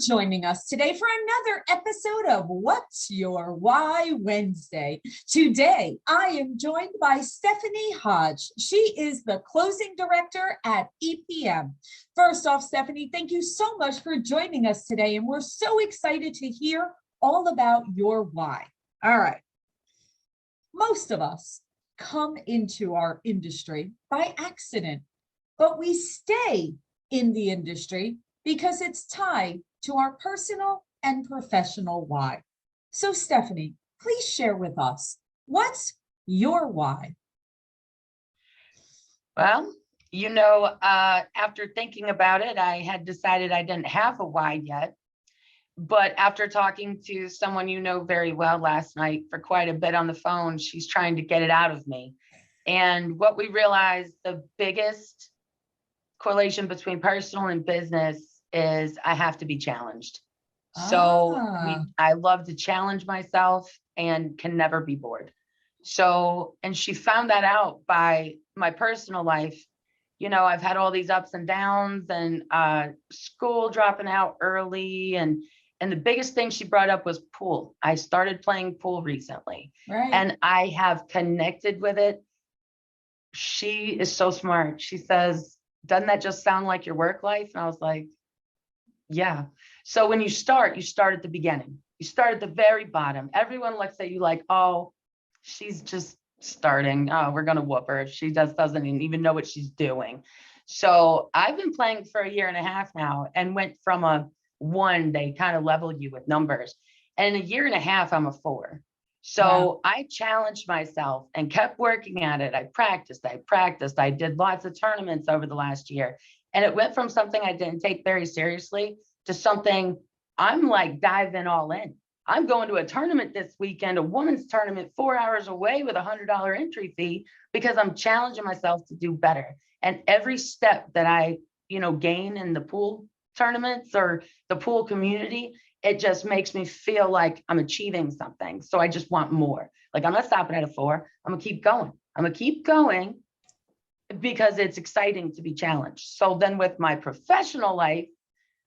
joining us today for another episode of What's Your Why Wednesday. Today, I am joined by Stephanie Hodge. She is the closing director at EPM. First off, Stephanie, thank you so much for joining us today, and we're so excited to hear all about your why. All right. Most of us come into our industry by accident, but we stay in the industry because it's tied to our personal and professional why. So Stephanie, please share with us, what's your why? Well, after thinking about it, I had decided I didn't have a why yet. But after talking to someone you know very well last night for quite a bit on the phone, she's trying to get it out of me. And what we realized, the biggest correlation between personal and business is I have to be challenged. So I love to challenge myself and can never be bored. So, and she found that out by my personal life. You know, I've had all these ups and downs and school dropping out early. And the biggest thing she brought up was pool. I started playing pool recently, right, and I have connected with it. She is so smart. She says, doesn't that just sound like your work life? And I was like, yeah. So when you start at the beginning. You start at the very bottom. Everyone looks at you like, oh, she's just starting. Oh, we're going to whoop her if she doesn't even know what she's doing. So I've been playing for 1.5 years now and went from a 1, they kind of level you with numbers. And in 1.5 years, I'm a 4. So wow. I challenged myself and kept working at it. I practiced. I did lots of tournaments over the last year. And it went from something I didn't take very seriously to something I'm like diving all in. I'm going to a tournament this weekend, a women's tournament 4 hours away with $100 entry fee, because I'm challenging myself to do better. And every step that I, gain in the pool tournaments or the pool community, it just makes me feel like I'm achieving something. So I just want more. Like, I'm not stopping at a 4. I'm gonna keep going. Because it's exciting to be challenged. So then with my professional life,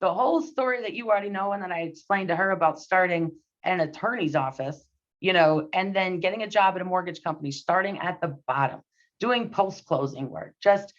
the whole story that you already know, and then I explained to her about starting an attorney's office, and then getting a job at a mortgage company, starting at the bottom, doing post-closing work, just,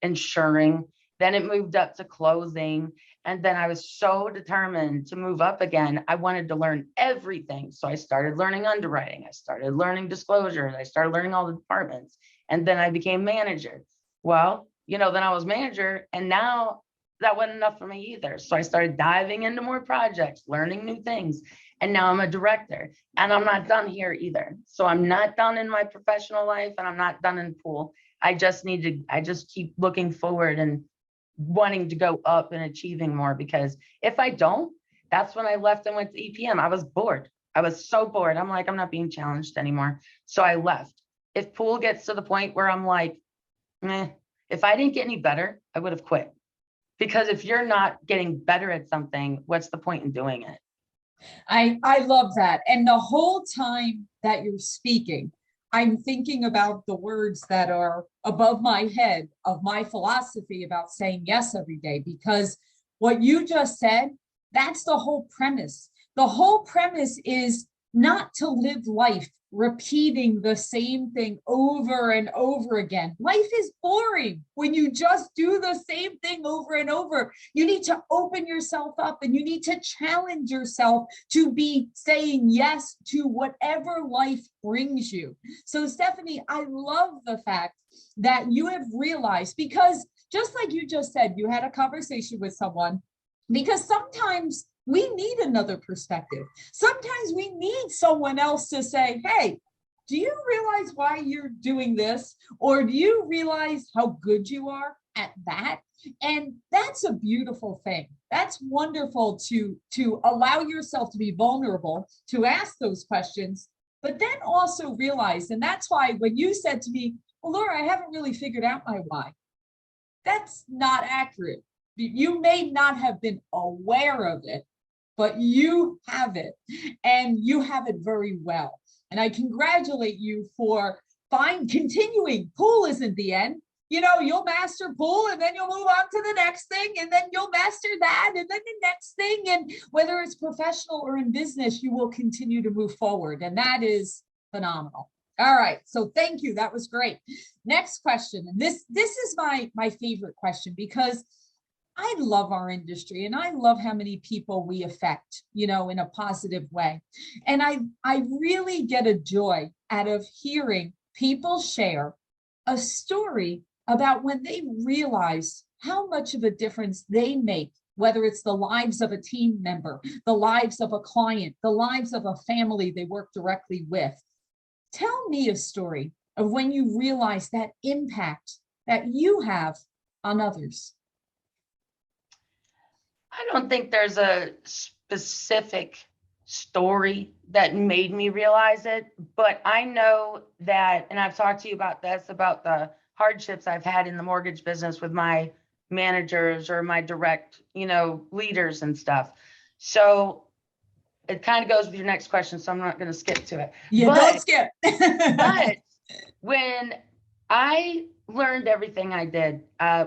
insuring. Then it moved up to closing. And then I was so determined to move up again. I wanted to learn everything. So I started learning underwriting. I started learning disclosure. I started learning all the departments. And then I became manager. Well, then I was manager, and now that wasn't enough for me either. So I started diving into more projects, learning new things. And now I'm a director, and I'm not done here either. So I'm not done in my professional life, and I'm not done in pool. I just keep looking forward and wanting to go up and achieving more, because if I don't, that's when I left and went to EPM. I was bored. I was so bored. I'm like, I'm not being challenged anymore. So I left. If pool gets to the point where I'm like, if I didn't get any better, I would have quit. Because if you're not getting better at something, what's the point in doing it? I love that. And the whole time that you're speaking, I'm thinking about the words that are above my head of my philosophy about saying yes every day, because what you just said, that's the whole premise. The whole premise is not to live life repeating the same thing over and over again. Life is boring when you just do the same thing over and over. You need to open yourself up, and you need to challenge yourself to be saying yes to whatever life brings you. So Stephanie, I love the fact that you have realized, because just like you just said, you had a conversation with someone, because sometimes we need another perspective. Sometimes we need someone else to say, hey, do you realize why you're doing this? Or do you realize how good you are at that? And that's a beautiful thing. That's wonderful to allow yourself to be vulnerable, to ask those questions, but then also realize, and that's why when you said to me, well, Laura, I haven't really figured out my why. That's not accurate. You may not have been aware of it, but you have it, and you have it very well. And I congratulate you for continuing. Pool isn't the end. you'll master pool and then you'll move on to the next thing and then you'll master that and then the next thing. And whether it's professional or in business, you will continue to move forward. And that is phenomenal. All right. So thank you. That was great. Next question. And this is my favorite question, because I love our industry and I love how many people we affect, in a positive way. And I really get a joy out of hearing people share a story about when they realize how much of a difference they make, whether it's the lives of a team member, the lives of a client, the lives of a family they work directly with. Tell me a story of when you realize that impact that you have on others. I don't think there's a specific story that made me realize it, but I know that, and I've talked to you about this, about the hardships I've had in the mortgage business with my managers or my direct, leaders and stuff. So it kind of goes with your next question, so I'm not going to skip to it. Yeah, don't skip. But when I learned everything I did,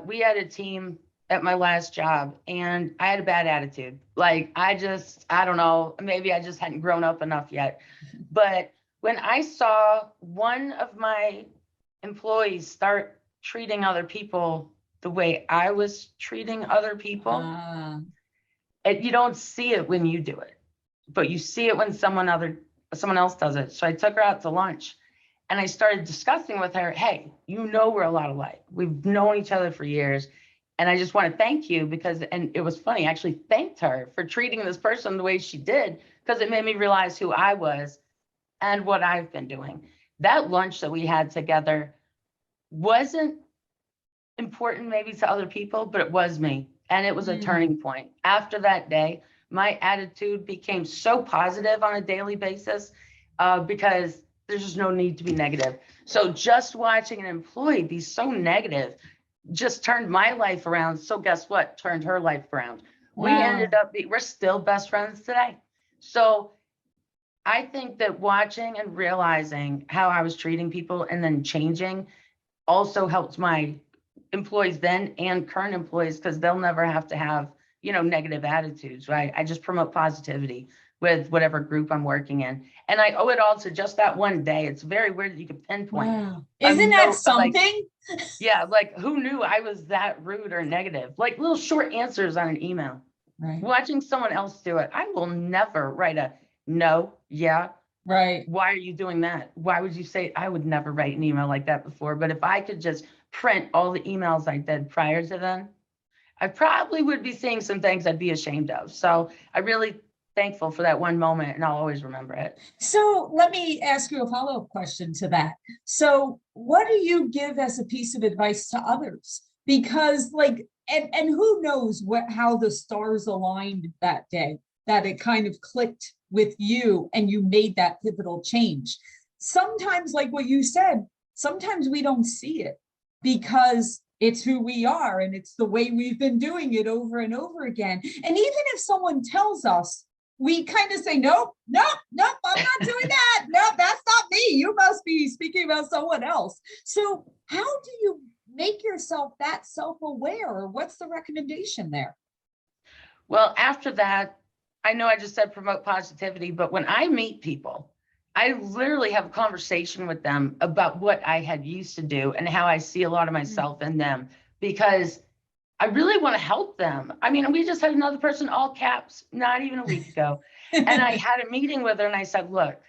we had a team at my last job and I had a bad attitude. Like, I don't know, maybe I just hadn't grown up enough yet. But when I saw one of my employees start treating other people the way I was treating other people, you don't see it when you do it, but you see it when someone else does it. So I took her out to lunch and I started discussing with her, hey, we're a lot alike. We've known each other for years. And I just want to thank you and it was funny, I actually thanked her for treating this person the way she did, because it made me realize who I was and what I've been doing. That lunch that we had together wasn't important maybe to other people, but it was me. And it was a turning point. After that day, my attitude became so positive on a daily basis because there's just no need to be negative. So just watching an employee be so negative just turned my life around. So guess what? Turned her life around. Wow. We ended up, we're still best friends today. So I think that watching and realizing how I was treating people and then changing also helped my employees then and current employees, because they'll never have to have, negative attitudes, right? I just promote positivity with whatever group I'm working in. And I owe it all to just that one day. It's very weird that you could pinpoint. Wow. Isn't that something? Like who knew I was that rude or negative? Like little short answers on an email. Right. Watching someone else do it, I will never write a no, yeah. Right. Why are you doing that? Why would you say? I would never write an email like that before. But if I could just print all the emails I did prior to then, I probably would be seeing some things I'd be ashamed of. So I'm really thankful for that one moment, and I'll always remember it. So let me ask you a follow-up question to that. So what do you give as a piece of advice to others? Because and who knows how the stars aligned that day, that it kind of clicked with you and you made that pivotal change. Sometimes, like what you said, sometimes we don't see it because it's who we are and it's the way we've been doing it over and over again. And even if someone tells us, we kind of say, nope, I'm not doing that. Nope, that's not me. You must be speaking about someone else. So how do you make yourself that self-aware, or what's the recommendation there? Well, after that, I know I just said promote positivity, but when I meet people, I literally have a conversation with them about what I had used to do and how I see a lot of myself in them, because I really want to help them. I mean, we just had another person, all caps, not even a week ago. And I had a meeting with her and I said, look,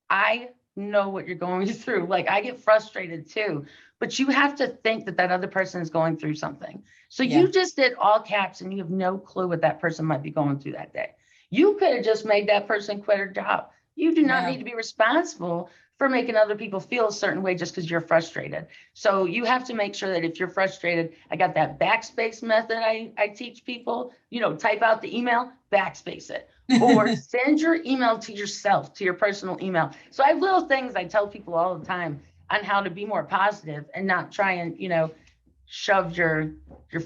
I know what you're going through. Like, I get frustrated too, but you have to think that other person is going through something. So you just did all caps and you have no clue what that person might be going through that day. You could have just made that person quit her job. You do not need to be responsible for making other people feel a certain way just because you're frustrated. So you have to make sure that if you're frustrated, I got that backspace method I teach people, type out the email, backspace it, or send your email to yourself, to your personal email. So I have little things I tell people all the time on how to be more positive and not try and, shove your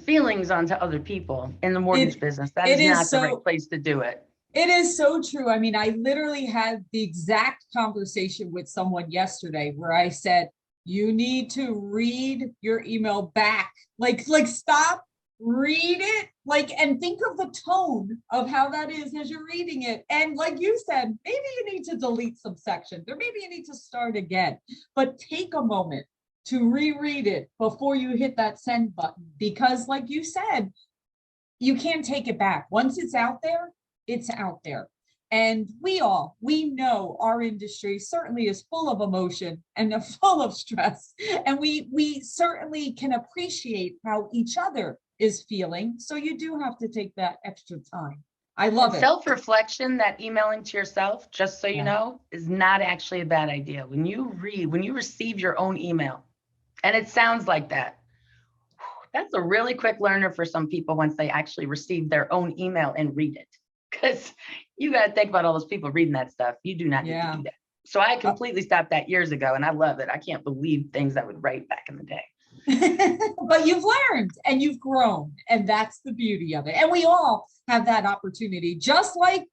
feelings onto other people in the mortgage business. That is not the right place to do it. It is so true. I mean, I literally had the exact conversation with someone yesterday where I said, You need to read your email back. Like stop, read it, like, and think of the tone of how that is as you're reading it. And like you said, maybe you need to delete some sections, or maybe you need to start again, but take a moment to reread it before you hit that send button, because like you said, you can't take it back. Once it's out there, it's out there. And we know our industry certainly is full of emotion and full of stress. And we certainly can appreciate how each other is feeling. So you do have to take that extra time. I love it. Self-reflection, that emailing to yourself, just so you Yeah. know, is not actually a bad idea. When you receive your own email, and it sounds like that, that's a really quick learner for some people once they actually receive their own email and read it. Because you got to think about all those people reading that stuff. You do not need to do that. So I completely stopped that years ago, and I love it. I can't believe things I would write back in the day. But you've learned and you've grown, and that's the beauty of it. And we all have that opportunity, just like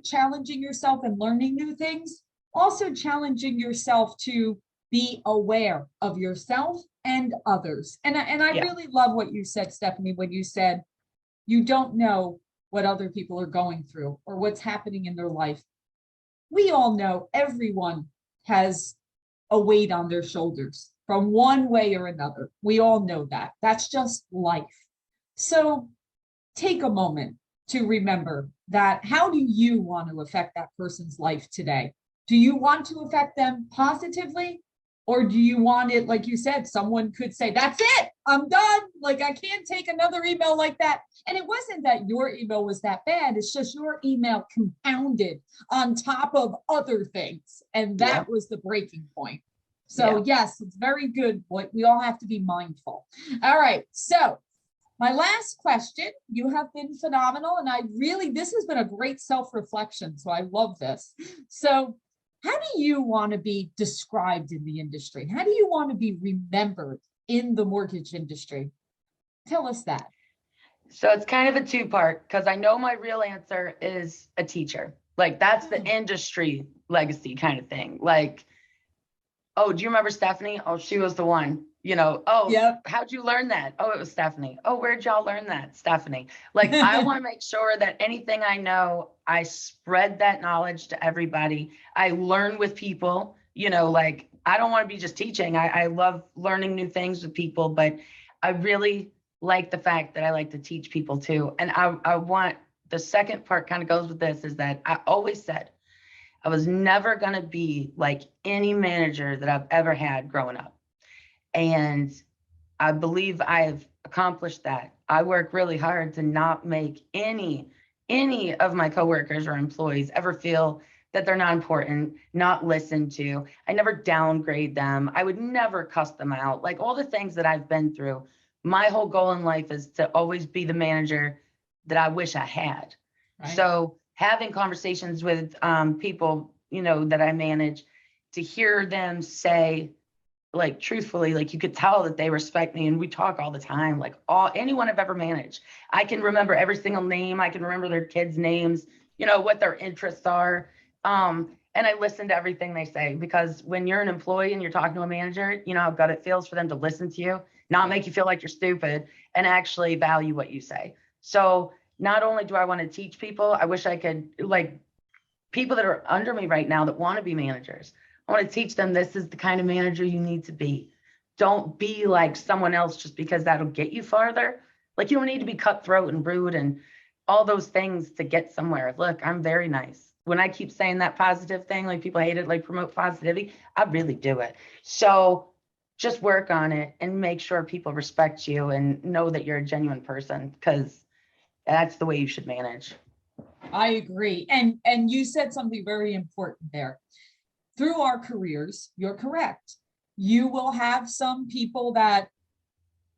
challenging yourself and learning new things, also challenging yourself to be aware of yourself and others. And I really love what you said, Stephanie, when you said you don't know what other people are going through or what's happening in their life. We all know everyone has a weight on their shoulders from one way or another. We all know that. That's just life. So take a moment to remember that. How do you want to affect that person's life today? Do you want to affect them positively? Or do you want it, like you said, someone could say, that's it, I'm done. Like, I can't take another email like that. And it wasn't that your email was that bad. It's just your email compounded on top of other things. And that was the breaking point. So yes, it's very good. We all have to be mindful. All right. So my last question, you have been phenomenal. And this has been a great self-reflection. So I love this. So how do you want to be described in the industry? How do you want to be remembered in the mortgage industry? Tell us that. So it's kind of a two-part, because I know my real answer is a teacher. Like, that's the industry legacy kind of thing. Like, oh, do you remember Stephanie? Oh, she was the one, how'd you learn that? Oh, it was Stephanie. Oh, where'd y'all learn that? Stephanie. Like, I want to make sure that anything I know, I spread that knowledge to everybody. I learn with people, like, I don't want to be just teaching. I love learning new things with people, but I really like the fact that I like to teach people too. And I want, the second part kind of goes with this, is that I always said I was never going to be like any manager that I've ever had growing up. And I believe I've accomplished that. I work really hard to not make any of my coworkers or employees ever feel that they're not important, not listened to. I never downgrade them. I would never cuss them out. Like, all the things that I've been through, my whole goal in life is to always be the manager that I wish I had. Right. So having conversations with people, that I manage, to hear them say, like, truthfully, like, you could tell that they respect me, and we talk all the time, like, anyone I've ever managed, I can remember every single name. I can remember their kids' names, what their interests are. And I listen to everything they say, because when you're an employee and you're talking to a manager, you know how good it feels for them to listen to you, not make you feel like you're stupid, and actually value what you say. So not only do I want to teach people, I wish I could, like, people that are under me right now that want to be managers, I want to teach them, this is the kind of manager you need to be. Don't be like someone else just because that'll get you farther. Like, you don't need to be cutthroat and rude and all those things to get somewhere. Look, I'm very nice. When I keep saying that positive thing, like, people hate it, like, promote positivity, I really do it. So just work on it and make sure people respect you and know that you're a genuine person, because that's the way you should manage. I agree. And you said something very important there. Through our careers, you're correct. You will have some people that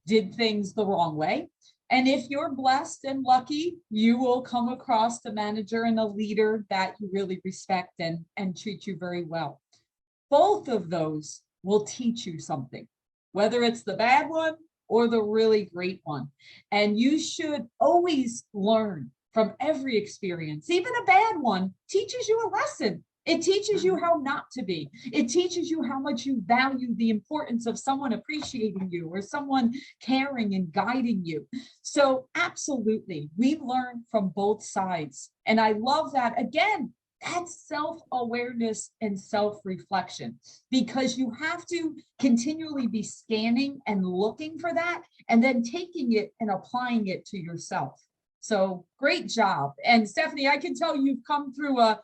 did things the wrong way. And if you're blessed and lucky, you will come across the manager and a leader that you really respect and treat you very well. Both of those will teach you something, whether it's the bad one or the really great one. And you should always learn from every experience. Even a bad one teaches you a lesson. It teaches you how not to be. It teaches you how much you value the importance of someone appreciating you or someone caring and guiding you. So absolutely, we learn from both sides. And I love that. Again, that's self-awareness and self-reflection, because you have to continually be scanning and looking for that and then taking it and applying it to yourself. So great job. And Stephanie, I can tell you've come through a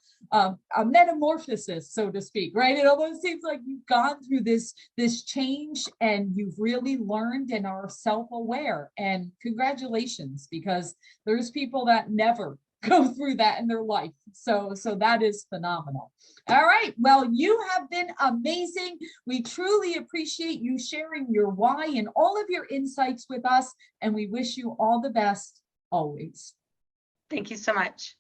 metamorphosis, so to speak, right? It almost seems like you've gone through this change and you've really learned and are self-aware. And congratulations, because there's people that never go through that in their life. So that is phenomenal. All right. Well, you have been amazing. We truly appreciate you sharing your why and all of your insights with us. And we wish you all the best always. Thank you so much.